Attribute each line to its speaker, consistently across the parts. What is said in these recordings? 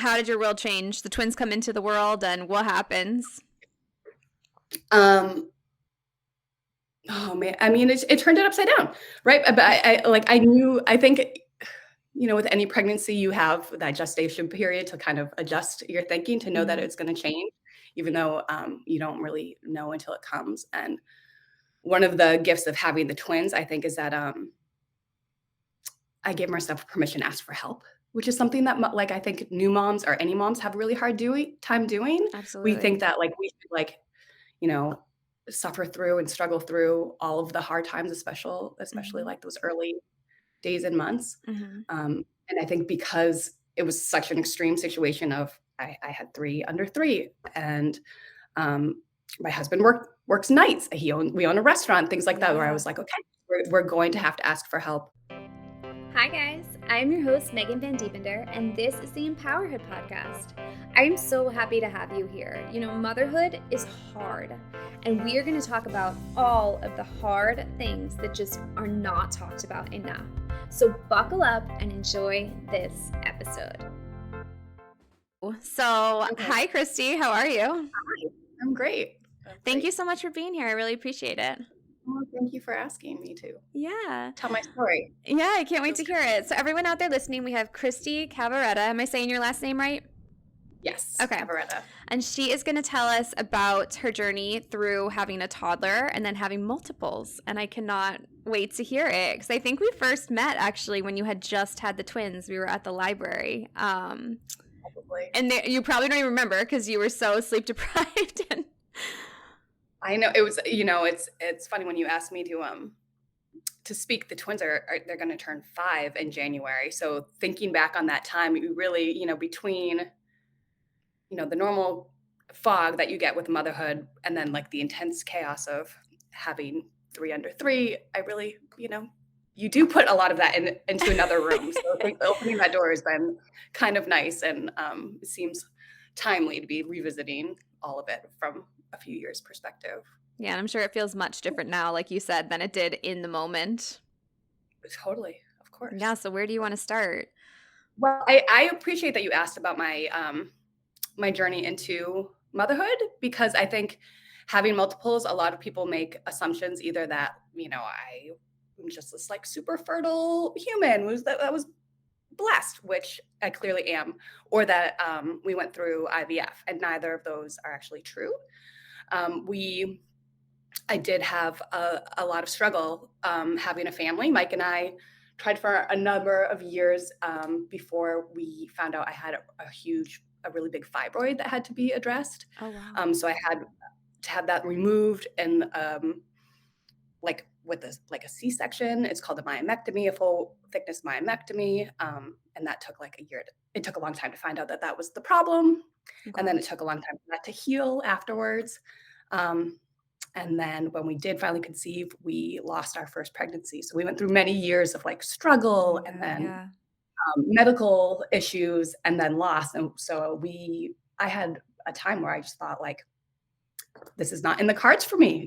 Speaker 1: how did your world change? The twins come into the world, and what happens?
Speaker 2: Oh man, I mean, it turned it upside down, right? But I think, with any pregnancy, you have that gestation period to kind of adjust your thinking to know that
Speaker 1: Mhm.
Speaker 2: it's going to change, even though you don't really know until it comes. And one of the gifts of having the twins, I think, is that I gave myself permission to ask for help, which is something that like I think new moms or any moms have really hard time doing. We think
Speaker 1: Absolutely.
Speaker 2: that like we should like you know, suffer through and struggle through all of the hard times, especially
Speaker 1: Mhm.
Speaker 2: like those early days and months.
Speaker 1: Mhm.
Speaker 2: And I think because it was such an extreme situation of I had 3 under 3, and um, my husband works nights. We own a restaurant, things like that, where I
Speaker 1: Yeah.
Speaker 2: was like, okay, we're going to have to ask for help.
Speaker 3: Hi guys, I'm your host Megan Van Diepender, and this is the Empowerhood Podcast. I am so happy to have you here. Motherhood is hard, and we are going to talk about all of the hard things that just are not talked about enough. So buckle up and enjoy this episode.
Speaker 1: So,
Speaker 2: Okay.
Speaker 1: hi, Kristy. How are you?
Speaker 2: Hi, I'm great.
Speaker 1: Thank you so much for being here. I really appreciate it.
Speaker 2: Well, thank you for asking me to
Speaker 1: Yeah.
Speaker 2: tell my story.
Speaker 1: Yeah, I can't wait to hear it. So, everyone out there listening, we have Kristy Cavaretta. Am I saying your last name right?
Speaker 2: Yes.
Speaker 1: Okay.
Speaker 2: Cavaretta.
Speaker 1: And she is going to tell us about her journey through having a toddler and then having multiples. And I cannot wait to hear it because I think we first met actually when you had just had the twins. We were at the library.
Speaker 2: Probably.
Speaker 1: And you probably don't even remember because you were so sleep deprived.
Speaker 2: I know it was, it's funny when you asked me to speak. The twins they're going to turn 5 in January. So thinking back on that time, we really, between, the normal fog that you get with motherhood and then like the intense chaos of having 3 under 3, I really, you do put a lot of that into another room. So I think opening that door has been kind of nice, and it seems timely to be revisiting all of it from a few years perspective.
Speaker 1: Yeah, and I'm sure it feels much different now, like you said, than it did in the moment.
Speaker 2: Totally, of course.
Speaker 1: Yeah, so where do you want to start?
Speaker 2: Well, I appreciate that you asked about my my journey into motherhood, because I think having multiples, a lot of people make assumptions either that, I'm just this like super fertile human that was blessed, which I clearly am, or that we went through IVF, and neither of those are actually true. I did have a lot of struggle having a family. Mike and I tried for a number of years before we found out I had a really big fibroid that had to be addressed.
Speaker 1: Oh, wow.
Speaker 2: So I had to have that removed, and like with a C-section. It's called a myomectomy, a full thickness myomectomy, and that took like a year. It took a long time to find out that was the problem, and then it took a long time for that to heal afterwards. And then when we did finally conceive, we lost our first pregnancy. So we went through many years of like struggle, and then medical issues, and then loss. And so I had a time where I just thought like, this is not in the cards for me.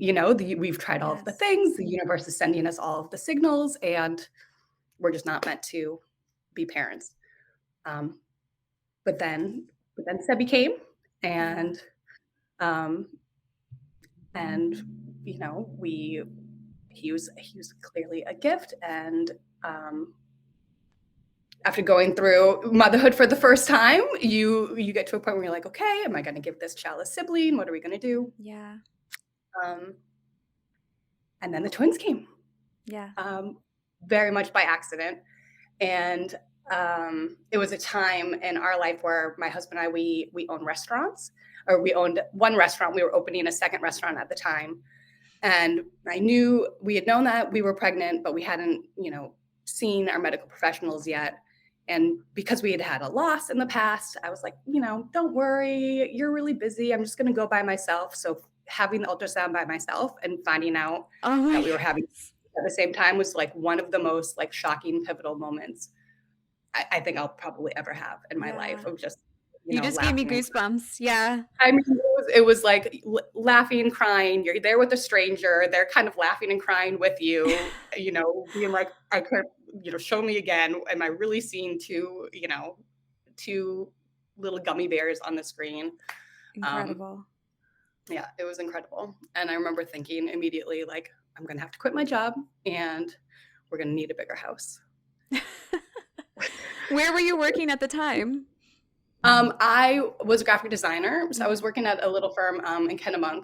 Speaker 2: We've tried all of the things. The universe is sending us all of the signals, and we're just not meant to be parents. But then Sebby came, and he was clearly a gift. And after going through motherhood for the first time, you get to a point where you're like, okay, am I going to give this child a sibling? What are we going to do?
Speaker 1: Yeah.
Speaker 2: And then the twins came.
Speaker 1: Yeah.
Speaker 2: Very much by accident. And it was a time in our life where my husband and I, we own restaurants, or we owned one restaurant. We were opening a second restaurant at the time. And we had known that we were pregnant, but we hadn't, seen our medical professionals yet. And because we had had a loss in the past, I was like, don't worry, you're really busy. I'm just going to go by myself. So having the ultrasound by myself and finding out that we were having at the same time was like one of the most like shocking, pivotal moments I think I'll probably ever have in my life, of just,
Speaker 1: you just gave me goosebumps. Yeah.
Speaker 2: I mean, it was like laughing, crying. You're there with a stranger. They're kind of laughing and crying with you, being like, I could, show me again. Am I really seeing two little gummy bears on the screen.
Speaker 1: Incredible.
Speaker 2: Yeah, it was incredible. And I remember thinking immediately, like, I'm going to have to quit my job and we're going to need a bigger house.
Speaker 1: Where were you working at the time?
Speaker 2: I was a graphic designer. So I was working at a little firm in Kennebunk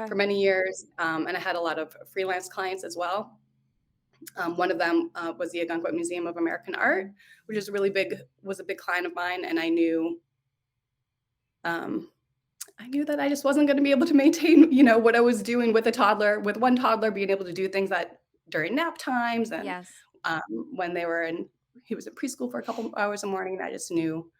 Speaker 2: for many years. And I had a lot of freelance clients as well. One of them was the Algonquin Museum of American Art, which is was a big client of mine. And I knew that I just wasn't going to be able to maintain, what I was doing with with one toddler, being able to do things that during nap times and
Speaker 1: Yes.
Speaker 2: when he was in preschool for a couple hours a morning. I just knew,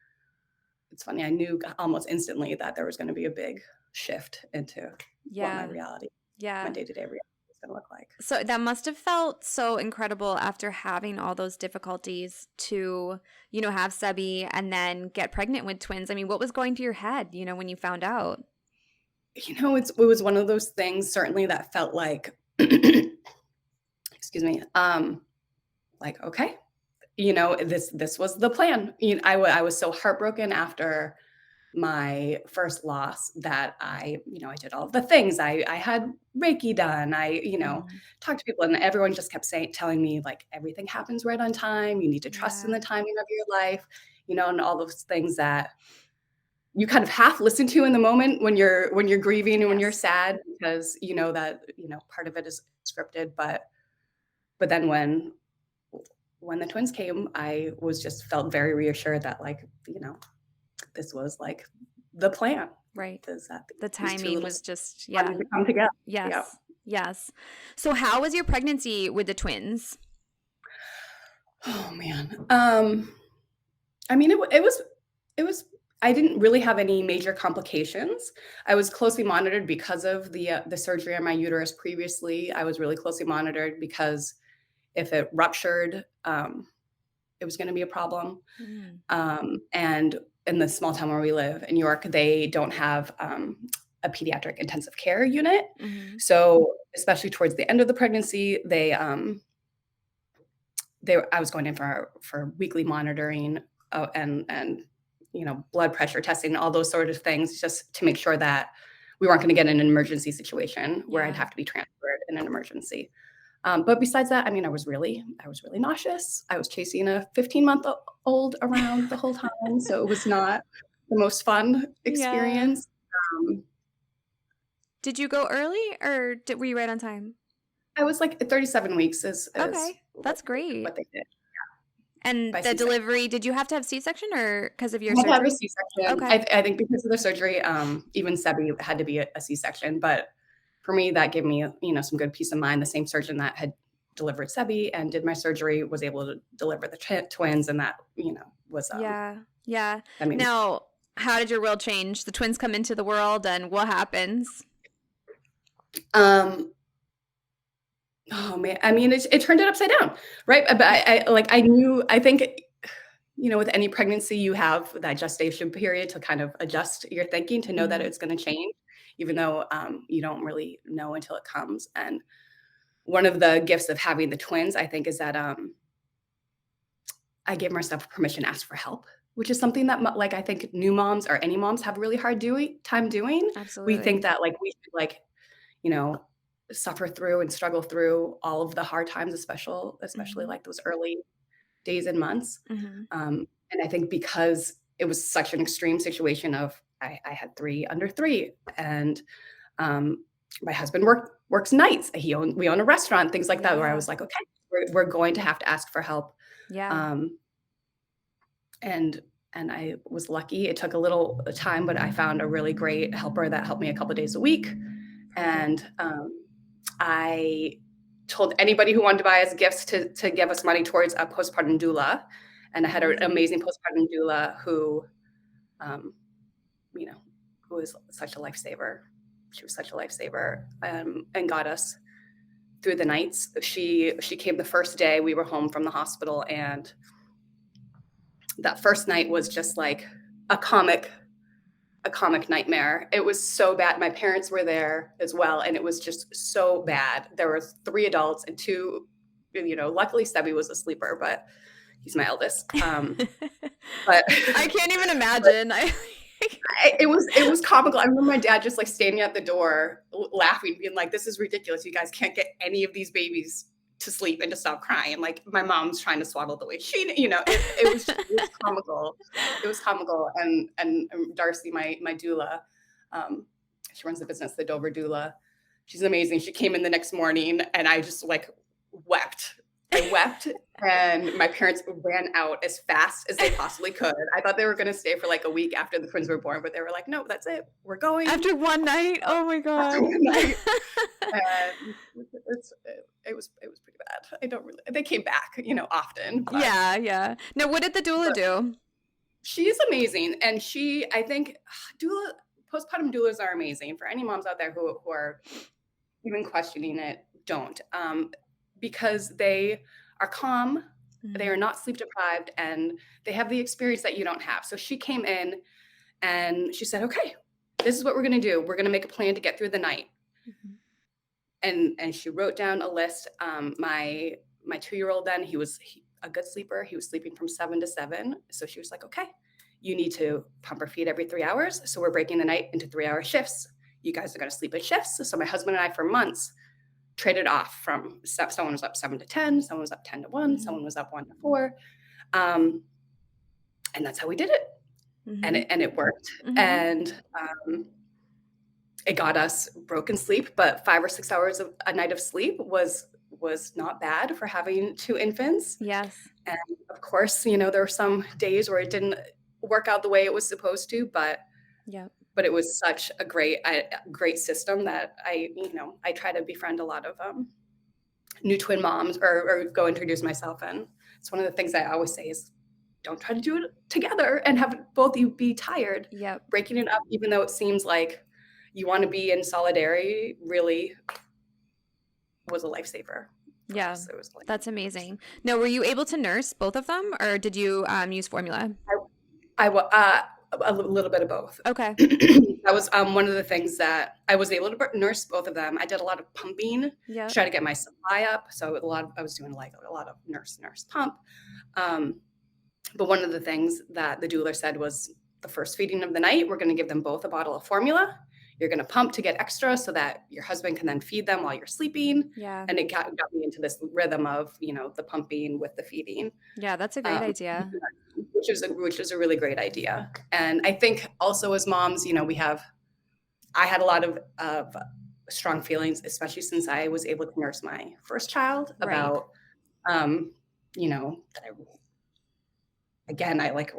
Speaker 2: it's funny, I knew almost instantly that there was going to be a big shift into what my reality, my day-to-day reality was going to look like.
Speaker 1: So that must have felt so incredible after having all those difficulties to, have Sebi and then get pregnant with twins. I mean, what was going through your head, when you found out?
Speaker 2: It was one of those things, certainly, that felt like, excuse me, like, okay, this was the plan. I was so heartbroken after my first loss that I did all of the things. I had Reiki done. I, talked to people, and everyone just kept telling me, like, everything happens right on time. You need to trust in the timing of your life, and all those things that you kind of half listen to in the moment when you're grieving and when you're sad, because that part of it is scripted. But then when the twins came, I felt very reassured that, like, this was like the plan.
Speaker 1: Right.
Speaker 2: That
Speaker 1: the timing was just,
Speaker 2: to come together.
Speaker 1: Yes.
Speaker 2: Yeah.
Speaker 1: Yes. So how was your pregnancy with the twins?
Speaker 2: Oh man. I mean, it was, I didn't really have any major complications. I was closely monitored because of the surgery on my uterus previously. I was really closely monitored because if it ruptured, it was going to be a problem. And in the small town where we live in York, they don't have a pediatric intensive care unit. So especially towards the end of the pregnancy, I was going in for weekly monitoring and blood pressure testing, all those sort of things, just to make sure that we weren't going to get in an emergency situation where I'd have to be transferred in an emergency. But besides that, I mean, I was really nauseous. I was chasing a 15-month-old around the whole time, so it was not the most fun experience.
Speaker 1: Did you go early, or were you right on time?
Speaker 2: I was like 37 weeks is
Speaker 1: okay. That's great.
Speaker 2: What they did.
Speaker 1: And
Speaker 2: By
Speaker 1: the
Speaker 2: C-section.
Speaker 1: Delivery, did you have to have C-section or because of your
Speaker 2: I had
Speaker 1: surgery?
Speaker 2: to have a C-section.
Speaker 1: Okay.
Speaker 2: I think because of the surgery, even Sebi had to be a C-section. But for me, that gave me, some good peace of mind. The same surgeon that had delivered Sebi and did my surgery was able to deliver the twins, and that, was
Speaker 1: Yeah.
Speaker 2: I mean,
Speaker 1: now, how did your world change? The twins come into the world, and what happens?
Speaker 2: Oh man, I mean, it turned it upside down, right? But I think, with any pregnancy, you have that gestation period to kind of adjust your thinking, to know that it's going to change, even though you don't really know until it comes. And one of the gifts of having the twins, I think, is that I gave myself permission to ask for help, which is something that, I think new moms or any moms have a really hard time doing.
Speaker 1: Absolutely.
Speaker 2: We think that, we should, suffer through and struggle through all of the hard times, especially like those early days and months. And I think because it was such an extreme situation of I had 3 under 3, and my husband works nights. We own a restaurant, things like that, where I was like, okay, we're going to have to ask for help. And I was lucky. It took a little time, but I found a really great helper that helped me a couple of days a week. And I told anybody who wanted to buy us gifts to give us money towards a postpartum doula. And I had an amazing postpartum doula who was such a lifesaver. She was such a lifesaver, and got us through the nights. She came the first day we were home from the hospital, and that first night was just like a comic nightmare. It was so bad. My parents were there as well, and it was just so bad. There were 3 adults and 2, luckily Sebi was a sleeper, but He's my eldest. But
Speaker 1: I can't even imagine.
Speaker 2: it was comical. I remember my dad just like standing at the door laughing, being like, this is ridiculous. You guys can't get any of these babies to sleep and to stop crying. Like my mom's trying to swaddle the way it was comical. It was comical. And Darcy, my doula, she runs the business, the Dover doula. She's amazing. She came in the next morning and I just like wept. I wept and my parents ran out as fast as they possibly could. I thought they were going to stay for like a week after the twins were born, but they were like, no, that's it. We're going.
Speaker 1: After one night? Oh my God.
Speaker 2: After one night. And it was pretty bad. They came back, often.
Speaker 1: Yeah. Now, what did the doula do?
Speaker 2: She's amazing. And I think postpartum doulas are amazing. For any moms out there who are even questioning it, don't. Because they are calm, they are not sleep deprived, and they have the experience that you don't have. So she came in and she said, okay, this is what we're going to do. We're going to make a plan to get through the night. And she wrote down a list. My 2-year-old then, he was a good sleeper. He was sleeping from 7 to 7. So she was like, okay, you need to pump or feed every 3 hours. So we're breaking the night into 3-hour shifts. You guys are going to sleep in shifts. So my husband and I, for months, traded off from someone was up 7 to 10, someone was up 10 to 1, someone was up 1 to 4. And that's how we did it. And it worked. And it got us broken sleep, but 5 or 6 hours of a night of sleep was not bad for having 2 infants.
Speaker 1: Yes.
Speaker 2: And of course, there were some days where it didn't work out the way it was supposed to, but it was such a great system that I try to befriend a lot of new twin moms or go introduce myself. And it's one of the things I always say is don't try to do it together and have both you be tired. Breaking it up, even though it seems like you want to be in solidarity, really was a lifesaver.
Speaker 1: Yeah, that's amazing. Now, were you able to nurse both of them, or did you use formula?
Speaker 2: A little bit of both.
Speaker 1: Okay.
Speaker 2: That was one of the things that I was able to nurse both of them. I did a lot of pumping to try to get my supply up. So I was doing like a lot of nurse pump. But one of the things that the doula said was the first feeding of the night, we're going to give them both a bottle of formula. You're going to pump to get extra so that your husband can then feed them while you're sleeping. Yeah. And it got me into this rhythm of, the pumping with the feeding.
Speaker 1: Yeah, that's a great idea.
Speaker 2: Which is a really great idea. And I think also as moms, I had a lot of strong feelings, especially since I was able to nurse my first child about, that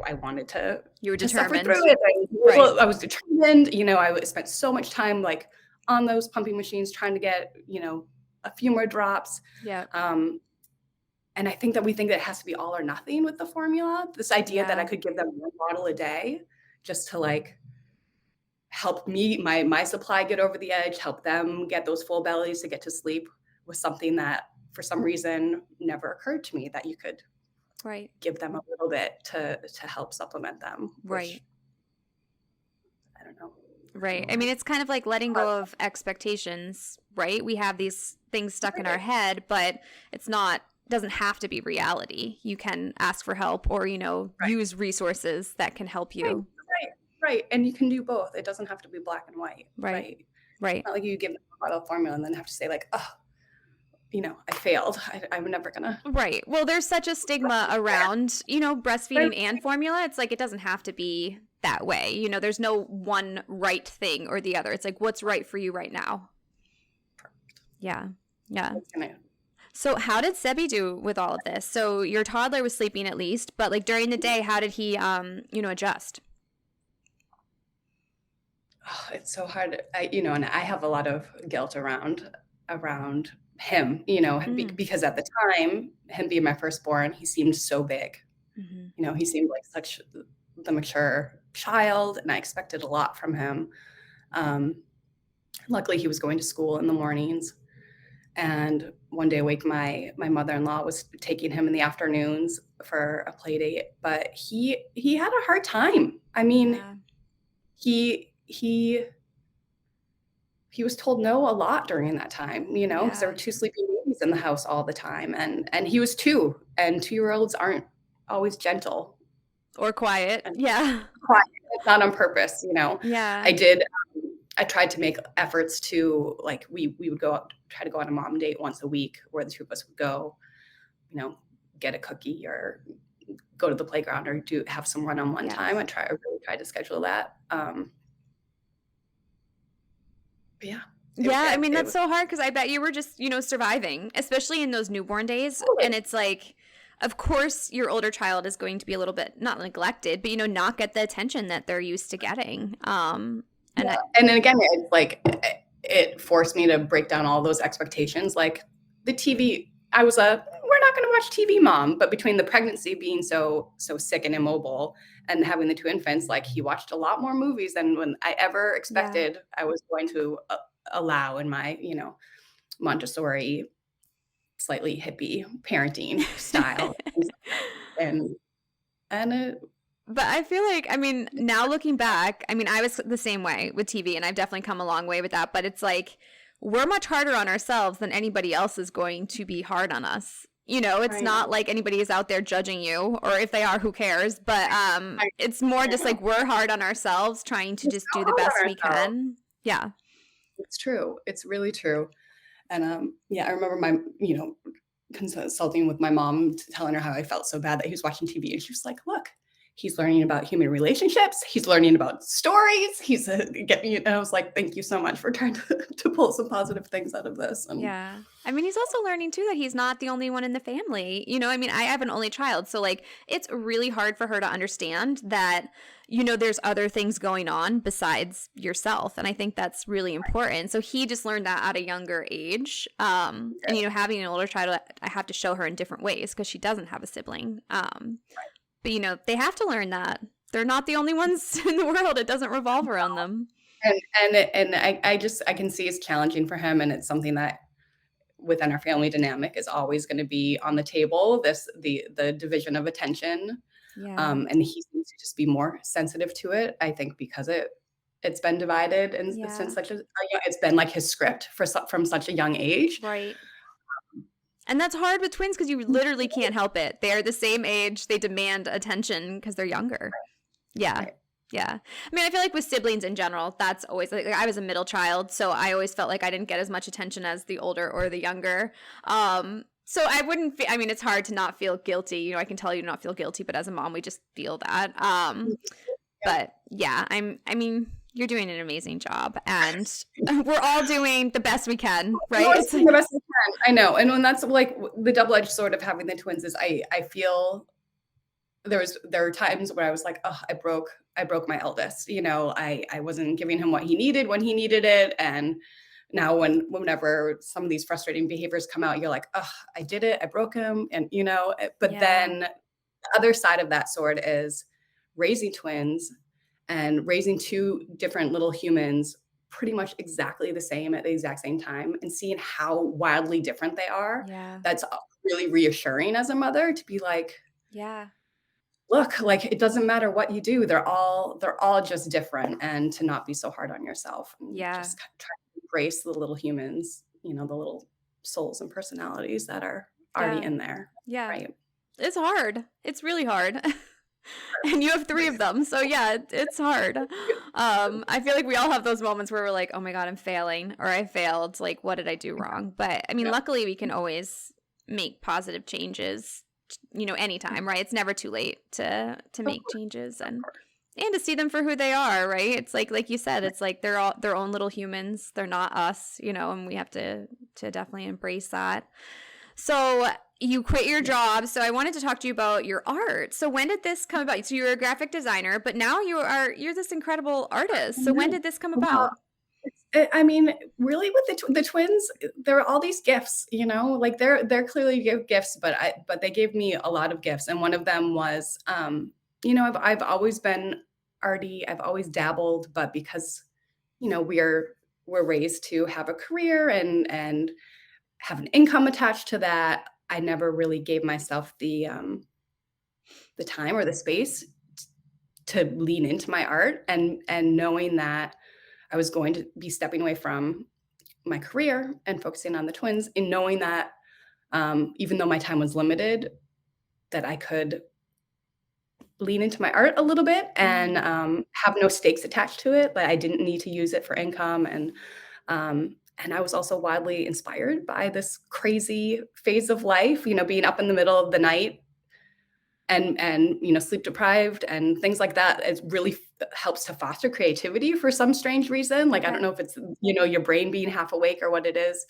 Speaker 2: I wanted to. You were determined. Through it. I was determined. I spent so much time like on those pumping machines trying to get a few more drops. Yeah. And I think that we think that it has to be all or nothing with the formula. This idea that I could give them 1 bottle a day just to like help me, my supply get over the edge, help them get those full bellies to get to sleep was something that for some reason never occurred to me that you could give them a little bit to help supplement them. I don't know.
Speaker 1: Right. I mean, it's kind of like letting go of expectations, right? We have these things stuck in our head, but doesn't have to be reality. You can ask for help or, use resources that can help you.
Speaker 2: Right. And you can do both. It doesn't have to be black and white. Right.
Speaker 1: Not
Speaker 2: like you give them a bottle of formula and then have to say like, oh, I failed. I'm never gonna.
Speaker 1: Right. Well, there's such a stigma around, breastfeeding and formula. It's like, it doesn't have to be that way. There's no one right thing or the other. It's like, what's right for you right now? Perfect. Yeah. So how did Sebi do with all of this? So your toddler was sleeping at least, but like during the day, how did he, adjust?
Speaker 2: Oh, it's so hard. And I have a lot of guilt around him, because at the time, him being my firstborn, he seemed so big. He seemed like such the mature child, and I expected a lot from him. Luckily, he was going to school in the mornings. And one day awake, my mother-in-law was taking him in the afternoons for a play date, but he had a hard time. I mean, he was told no a lot during that time, because there were 2 sleeping babies in the house all the time. And he was 2, and 2-year-olds aren't always gentle
Speaker 1: Or quiet.
Speaker 2: and
Speaker 1: Yeah.
Speaker 2: quiet. It's not on purpose, you know.
Speaker 1: Yeah.
Speaker 2: I did. I tried to make efforts to like we would go out, try to go on a mom date once a week, where the two of us would go, you know, get a cookie or go to the playground or do have some one-on-one
Speaker 1: Yes.
Speaker 2: time. I really tried to schedule that. But yeah.
Speaker 1: Yeah, I mean,
Speaker 2: It
Speaker 1: that's
Speaker 2: was
Speaker 1: so hard because I bet you were just, surviving, especially in those newborn days.
Speaker 2: totally.
Speaker 1: And it's like, of course, your older child is going to be a little bit not neglected, but, not get the attention that they're used to getting. And
Speaker 2: Yeah. And then again, it's like it forced me to break down all those expectations. Like the TV, we're not going to watch TV mom, but between the pregnancy being so sick and immobile and having the two infants, like he watched a lot more movies than when I ever expected I was going to allow in my, Montessori, slightly hippie parenting style. and it,
Speaker 1: But I feel like, I mean, now looking back, I mean, I was the same way with TV, and I've definitely come a long way with that. But it's like we're much harder on ourselves than anybody else is going to be hard on us. It's not like anybody is out there judging you, or if they are, who cares? But it's more just like we're hard on ourselves, trying to just do the best we can. Yeah.
Speaker 2: It's true. It's really true. And I remember my, consulting with my mom, telling her how I felt so bad that he was watching TV, and she was like, "Look, he's learning about human relationships. He's learning about stories. He's getting." And I was like, "Thank you so much for trying to pull some positive things out of this." And
Speaker 1: Yeah. I mean, he's also learning too that he's not the only one in the family. I mean, I have an only child, so like it's really hard for her to understand that, there's other things going on besides yourself. And I think that's really important. So he just learned that at a younger age. And having an older child, I have to show her in different ways because she doesn't have a sibling. But they have to learn that they're not the only ones in the world. It doesn't revolve around them.
Speaker 2: And I can see it's challenging for him, and it's something that within our family dynamic is always going to be on the table. The division of attention,
Speaker 1: Yeah.
Speaker 2: and he seems to just be more sensitive to it. I think because it's been divided, and
Speaker 1: Yeah.
Speaker 2: since it's been like his script from such a young age.
Speaker 1: Right. And that's hard with twins because you literally can't help it. They're the same age. They demand attention because they're younger. Yeah.
Speaker 2: Right.
Speaker 1: Yeah. I mean, I feel like with siblings in general, that's always like I was a middle child, so I always felt like I didn't get as much attention as the older or the younger. So I wouldn't I mean, it's hard to not feel guilty. I can tell you to not feel guilty, but as a mom, we just feel that. But yeah, I mean, you're doing an amazing job, and we're all doing the best we can, right?
Speaker 2: It's the best we can. I know. And when that's like the double-edged sword of having the twins is I feel there are times where I was like, oh, I broke my eldest. I wasn't giving him what he needed when he needed it. And now whenever some of these frustrating behaviors come out, you're like, oh, I did it. I broke him. And, but then the other side of that sword is raising twins and raising two different little humans pretty much exactly the same at the exact same time, and seeing how wildly different they are.
Speaker 1: Yeah.
Speaker 2: That's really reassuring as a mother to be like,
Speaker 1: yeah.
Speaker 2: Look, like it doesn't matter what you do. They're all just different, and to not be so hard on yourself. And
Speaker 1: Yeah.
Speaker 2: just try to embrace the little humans, the little souls and personalities that are already in there.
Speaker 1: Yeah.
Speaker 2: Right.
Speaker 1: It's hard. It's really hard. And you have 3 of them. So yeah, it's hard. I feel like we all have those moments where we're like, oh my God, I'm failing, or I failed. Like, what did I do wrong? But I mean, luckily we can always make positive changes, anytime, right? It's never too late to make changes and to see them for who they are, right? It's like you said, it's like they're all their own little humans. They're not us, and we have to definitely embrace that. So you quit your job. So I wanted to talk to you about your art. So when did this come about? So you're a graphic designer, but now you're this incredible artist. So when did this come about?
Speaker 2: I mean, really, with the twins, there are all these gifts, like they're clearly gifts, but they gave me a lot of gifts, and one of them was, I've always been arty, I've always dabbled, but because, we're raised to have a career and have an income attached to that, I never really gave myself the time or the space to lean into my art, and knowing that I was going to be stepping away from my career and focusing on the twins, and knowing that even though my time was limited, that I could lean into my art a little bit and have no stakes attached to it. But I didn't need to use it for income, and I was also wildly inspired by this crazy phase of life. Being up in the middle of the night and sleep deprived and things like that. It really helps to foster creativity for some strange reason. Like I don't know if it's your brain being half awake or what it is.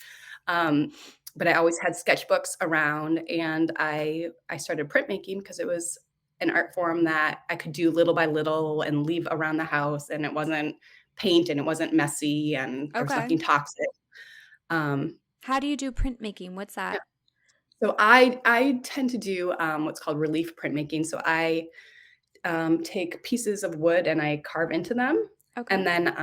Speaker 2: But I always had sketchbooks around, and I started printmaking because it was an art form that I could do little by little and leave around the house, and it wasn't paint and it wasn't messy and there was
Speaker 1: Okay.
Speaker 2: nothing toxic.
Speaker 1: How do you do printmaking? What's that?
Speaker 2: So I tend to do what's called relief printmaking. So I take pieces of wood and I carve into them.
Speaker 1: Okay.
Speaker 2: And then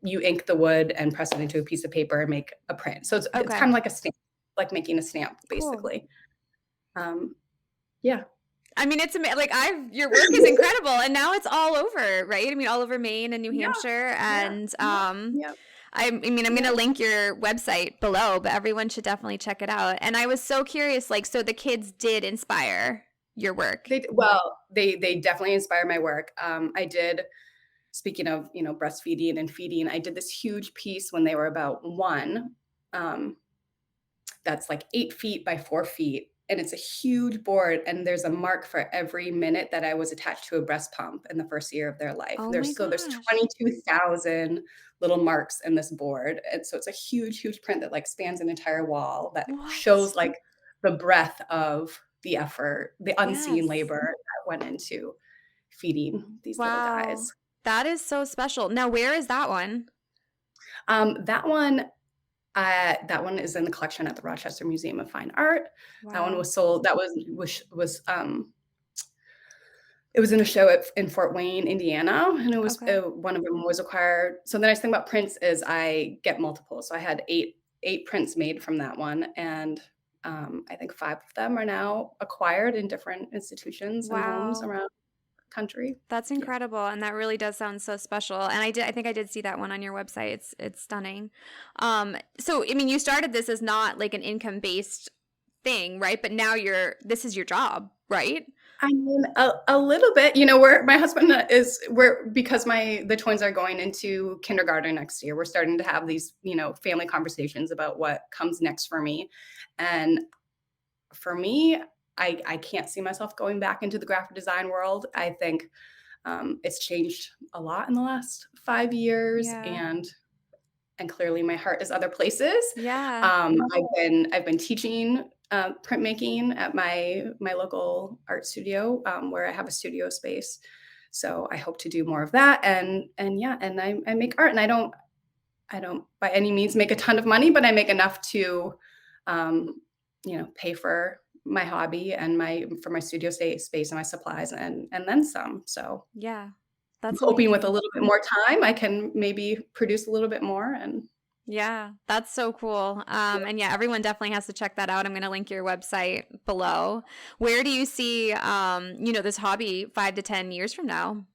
Speaker 2: you ink the wood and press it into a piece of paper and make a print. So it's kind of like a stamp, like making a stamp, basically.
Speaker 1: Cool.
Speaker 2: Yeah.
Speaker 1: I mean, it's like your work is incredible, and now it's all over, right? I mean, all over Maine and New Hampshire, and
Speaker 2: Yeah.
Speaker 1: I mean, I'm going to link your website below, but everyone should definitely check it out. And I was so curious, like, so the kids did inspire your work.
Speaker 2: They definitely inspire my work. I did, speaking of, breastfeeding and feeding, I did this huge piece when they were about 1, that's like 8 feet by 4 feet. And it's a huge board, and there's a mark for every minute that I was attached to a breast pump in the first year of their life.
Speaker 1: Oh
Speaker 2: There's 22,000 little marks in this board. And so it's a huge, huge print that like spans an entire wall that shows like the breadth of the effort, the unseen labor that went into feeding these little guys.
Speaker 1: That is so special. Now, where is that one?
Speaker 2: That one is in the collection at the Rochester Museum of Fine Art. Wow. That one was sold. That was it was in a show in Fort Wayne, Indiana, and it was one of them was acquired. So the nice thing about prints is I get multiple. So I had eight prints made from that one, and I think 5 of them are now acquired in different institutions and homes around the country.
Speaker 1: That's incredible, and that really does sound so special. And I think I did see that one on your website. It's stunning. So I mean, you started this as not like an income-based thing, right? But now this is your job, right?
Speaker 2: I mean, a little bit, where my husband because the twins are going into kindergarten next year, we're starting to have these, family conversations about what comes next for me. And for me, I can't see myself going back into the graphic design world. I think it's changed a lot in the last 5 years, and clearly my heart is other places.
Speaker 1: Yeah.
Speaker 2: I've been teaching printmaking at my local art studio, where I have a studio space. So I hope to do more of that. And I make art, and I don't by any means make a ton of money, but I make enough to, pay for my hobby and for my studio space and my supplies and then some. So
Speaker 1: yeah,
Speaker 2: that's hoping with a little bit more time, I can maybe produce a little bit more. And
Speaker 1: yeah, that's so cool. And everyone definitely has to check that out. I'm going to link your website below. Where do you see, this hobby 5 to 10 years from now?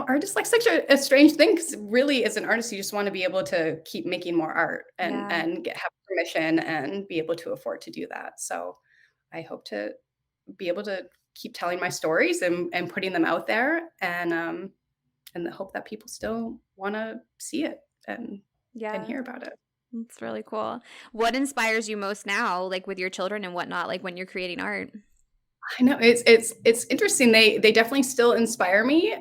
Speaker 2: Art is like such a strange thing, because really as an artist, you just want to be able to keep making more art and have permission and be able to afford to do that. So I hope to be able to keep telling my stories and putting them out there, and the hope that people still want to see it and hear about it.
Speaker 1: That's really cool. What inspires you most now, like with your children and whatnot, like when you're creating art?
Speaker 2: I know it's interesting. They definitely still inspire me.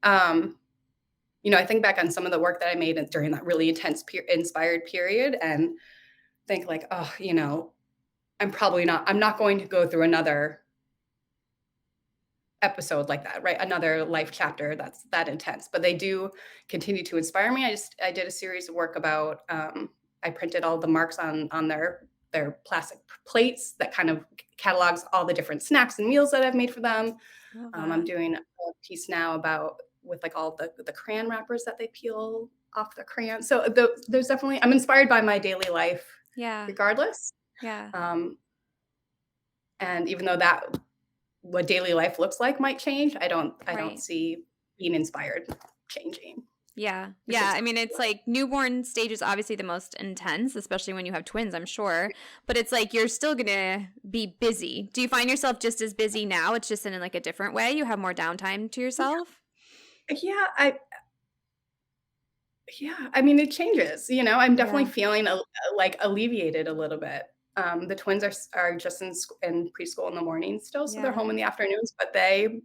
Speaker 2: I think back on some of the work that I made during that really intense inspired period, and think like, I'm not going to go through another episode like that, right? Another life chapter that's that intense, but they do continue to inspire me. I did a series of work about, I printed all the marks on their plastic plates that kind of catalogs all the different snacks and meals that I've made for them. I'm doing a piece now with like all the crayon wrappers that they peel off the crayon. So there's definitely, I'm inspired by my daily life, regardless. And even though what daily life looks like might change, I don't see being inspired changing.
Speaker 1: Yeah. Yeah. I mean, it's like newborn stage is obviously the most intense, especially when you have twins, I'm sure. But it's like you're still going to be busy. Do you find yourself just as busy now? It's just in like a different way. You have more downtime to yourself?
Speaker 2: Yeah, I mean, it changes, I'm definitely
Speaker 1: Yeah.
Speaker 2: feeling like alleviated a little bit. The twins are just in preschool in the morning still, so they're
Speaker 1: Yeah.
Speaker 2: home in the afternoons, but they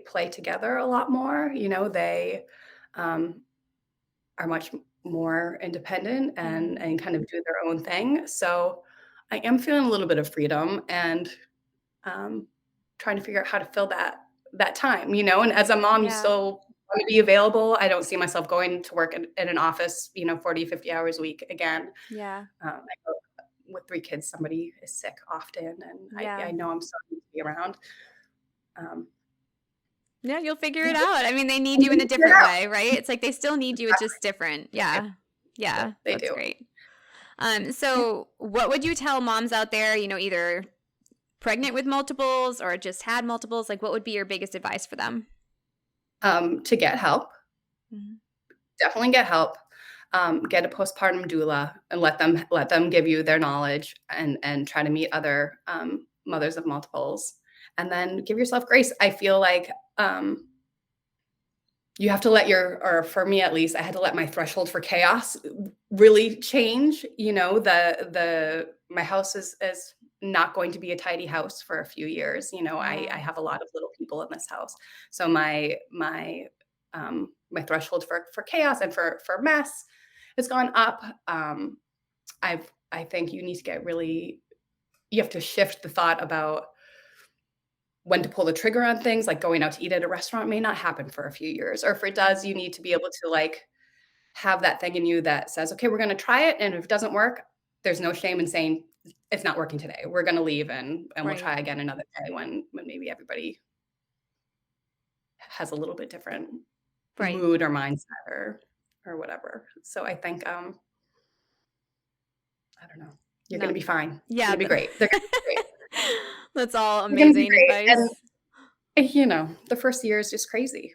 Speaker 2: play together a lot more. They are much more independent and kind of do their own thing. So I am feeling a little bit of freedom and trying to figure out how to fill that time. And as a mom, you
Speaker 1: Yeah.
Speaker 2: still want to be available. I don't see myself going to work in an office, 40, 50 hours a week again.
Speaker 1: Yeah.
Speaker 2: I go with 3 kids, somebody is sick often, and
Speaker 1: Yeah.
Speaker 2: I know I'm still going to be around.
Speaker 1: Yeah, you'll figure it out. I mean, they need you in a different way, right? It's like they still need you, it's just different. Yeah. Yeah.
Speaker 2: They
Speaker 1: That's
Speaker 2: do.
Speaker 1: great. So what would you tell moms out there, either pregnant with multiples or just had multiples? Like, what would be your biggest advice for them?
Speaker 2: To get help.
Speaker 1: Mhm.
Speaker 2: Definitely get help. Get a postpartum doula and let them give you their knowledge and try to meet other mothers of multiples, and then give yourself grace. I feel like you have to or for me at least, I had to let my threshold for chaos really change. My house is not going to be a tidy house for a few years. I have a lot of little people in this house, so my threshold for chaos and for mess has gone up. I think you need to you have to shift the thought about when to pull the trigger on things, like going out to eat at a restaurant may not happen for a few years. Or if it does, you need to be able to have that thing in you that says, okay, we're going to try it. And if it doesn't work, there's no shame in saying it's not working today. We're going to leave and we'll try again another day when maybe everybody has a little bit different mood or mindset or whatever. So I think, I don't know. You're going to be fine.
Speaker 1: Yeah.
Speaker 2: It'll be great. They're going to be great.
Speaker 1: That's all amazing advice.
Speaker 2: And, the first year is just crazy.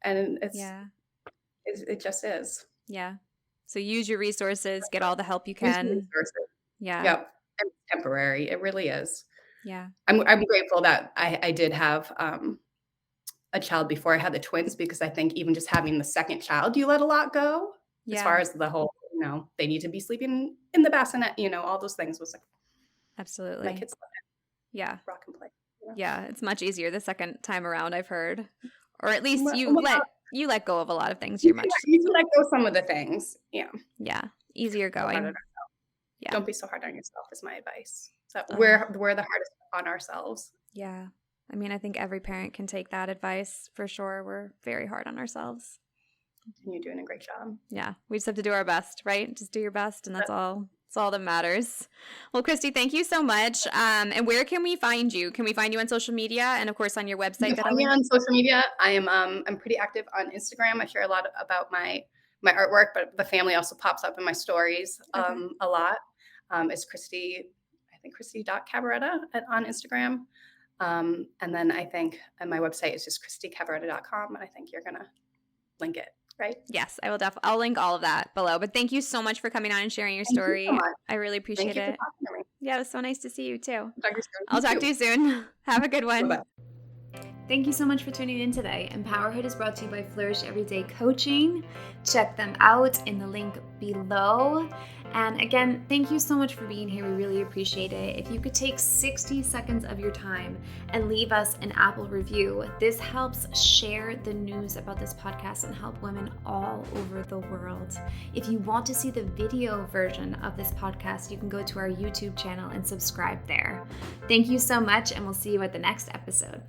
Speaker 2: And it just is.
Speaker 1: Yeah. So use your resources, get all the help you can. Yeah.
Speaker 2: Yep. And it's temporary. It really is.
Speaker 1: Yeah.
Speaker 2: I'm grateful that I did have a child before I had the twins, because I think even just having the second child, you let a lot go as far as the whole, they need to be sleeping in the bassinet, all those things was like,
Speaker 1: absolutely.
Speaker 2: My kids
Speaker 1: yeah.
Speaker 2: rock and play.
Speaker 1: Yeah. It's much easier the second time around, I've heard. Or at least you let go of a lot of things.
Speaker 2: You can let go of some of the things. Yeah.
Speaker 1: Yeah. Easier going.
Speaker 2: Yeah. Don't be so hard on yourself is my advice. So we're the hardest on ourselves.
Speaker 1: Yeah. I mean, I think every parent can take that advice for sure. We're very hard on ourselves.
Speaker 2: And you're doing a great job.
Speaker 1: Yeah. We just have to do our best, right? Just do your best, and that's all. It's all that matters. Well, Kristy, thank you so much. And where can we find you? Can we find you on social media and, of course, on your website?
Speaker 2: You can find me on social media. I'm pretty active on Instagram. I share a lot about my artwork, but the family also pops up in my stories a lot. It's Kristy, I think Kristy.Cavaretta on Instagram. And then I think my website is just KristyCavaretta.com, and I think you're going to link it. Right?
Speaker 1: Yes, I will I'll link all of that below. But thank you so much for coming on and sharing your story.
Speaker 2: Thank you so much.
Speaker 1: I really appreciate it.
Speaker 2: Thank you for talking to me.
Speaker 1: Yeah, it was so nice to see you too.
Speaker 2: I'll
Speaker 1: talk to you soon. Have a good one.
Speaker 2: Bye-bye.
Speaker 3: Thank you so much for tuning in today. Empowerhood is brought to you by Flourish Everyday Coaching. Check them out in the link below. And again, thank you so much for being here. We really appreciate it. If you could take 60 seconds of your time and leave us an Apple review, this helps share the news about this podcast and help women all over the world. If you want to see the video version of this podcast, you can go to our YouTube channel and subscribe there. Thank you so much, and we'll see you at the next episode.